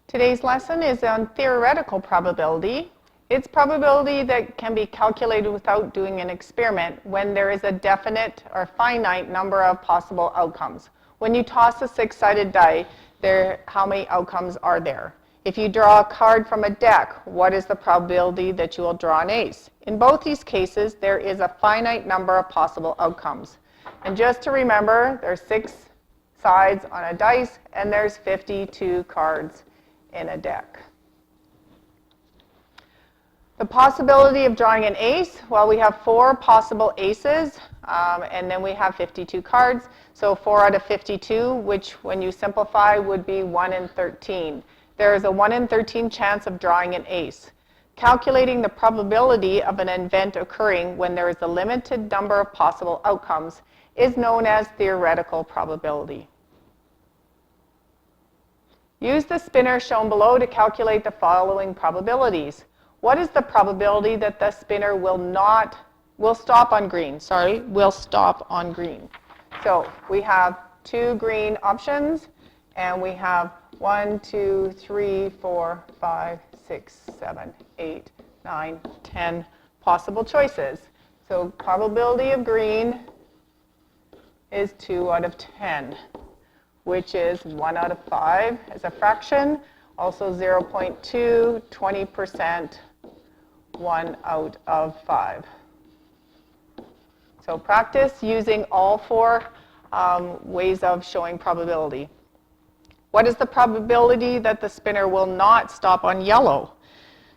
Today's lesson is on theoretical probability. It's probability that can be calculated without doing an experiment when there is a definite or finite number of possible outcomes. When you toss a six-sided die, how many outcomes are there? If you draw a card from a deck, what is the probability that you will draw an ace? In both these cases, there is a finite number of possible outcomes. And just to remember, there's 6 sides on a dice, and there's 52 cards in a deck. The possibility of drawing an ace, well, we have 4 possible aces, and then we have 52 cards. So 4 out of 52, which when you simplify would be 1 in 13. There is a 1 in 13 chance of drawing an ace. Calculating the probability of an event occurring when there is a limited number of possible outcomes is known as theoretical probability. Use the spinner shown below to calculate the following probabilities. What is the probability that the spinner will stop on green? So we have 2 green options, and we have 1, 2, 3, 4, 5, 6, 7, 8, 9, 10 possible choices. So probability of green is 2 out of 10. Which is 1 out of 5 as a fraction, also 0.2, 20%, 1 out of 5. So practice using all 4 ways of showing probability. What is the probability that the spinner will not stop on yellow?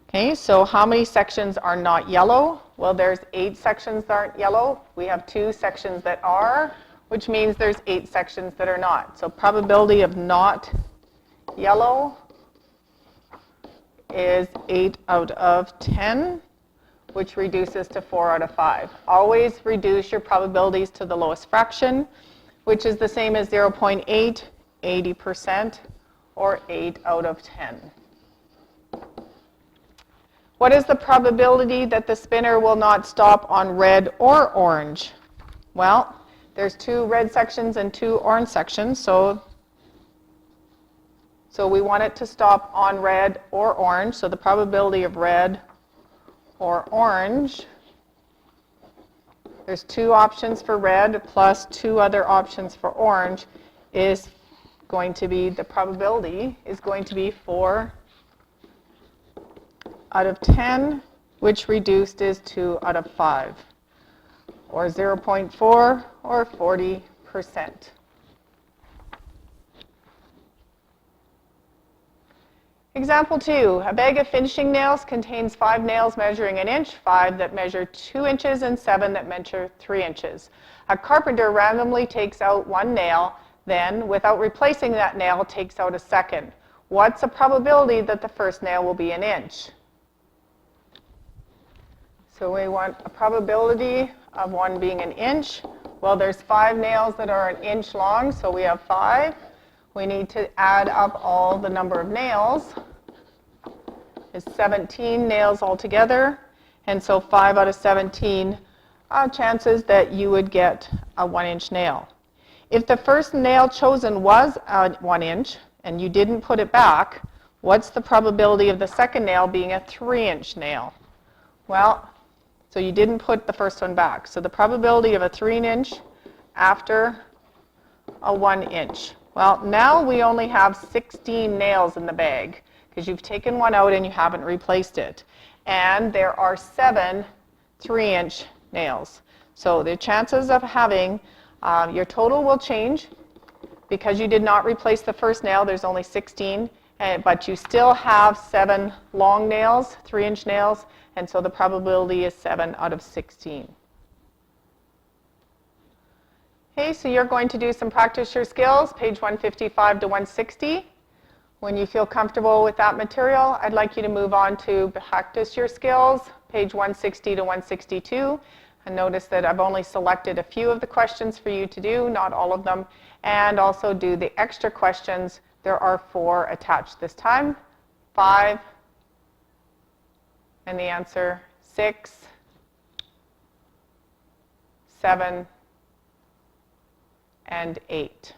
Okay, so how many sections are not yellow? Well, there's 8 sections that aren't yellow. We have 2 sections that are, which means there's 8 sections that are not. So probability of not yellow is 8 out of 10, which reduces to 4 out of 5. Always reduce your probabilities to the lowest fraction, which is the same as 0.8, 80%, or 8 out of 10. What is the probability that the spinner will not stop on red or orange? Well, there's 2 red sections and 2 orange sections, so we want it to stop on red or orange. So the probability of red or orange, there's 2 options for red plus 2 other options for orange, is going to be, the probability is going to be 4 out of 10, which reduced is 2 out of 5. Or 0.4 or 40%. Example 2, a bag of finishing nails contains 5 nails measuring 1 inch, 5 that measure 2 inches, and 7 that measure 3 inches. A carpenter randomly takes out 1 nail, then, without replacing that nail, takes out a second. What's the probability that the first nail will be 1 inch? So we want a probability of 1 being 1 inch. Well, there's 5 nails that are 1 inch long, so we have 5. We need to add up all the number of nails. It's 17 nails altogether, and so 5 out of 17 chances that you would get a 1 inch nail. If the first nail chosen was 1 inch and you didn't put it back, what's the probability of the second nail being a 3 inch nail? Well, so you didn't put the first one back. So the probability of a 3 inch after a 1 inch. Well, now we only have 16 nails in the bag because you've taken one out and you haven't replaced it. And there are 7 3-inch nails. So the chances of having, your total will change because you did not replace the first nail. There's only 16, but you still have 7 long nails, 3-inch nails, and so the probability is 7 out of 16. Okay, so you're going to do some practice your skills, page 155 to 160. When you feel comfortable with that material, I'd like you to move on to practice your skills, page 160 to 162. And notice that I've only selected a few of the questions for you to do, not all of them, and also do the extra questions. There are 4 attached this time, 5, and the answer 6, 7, and 8.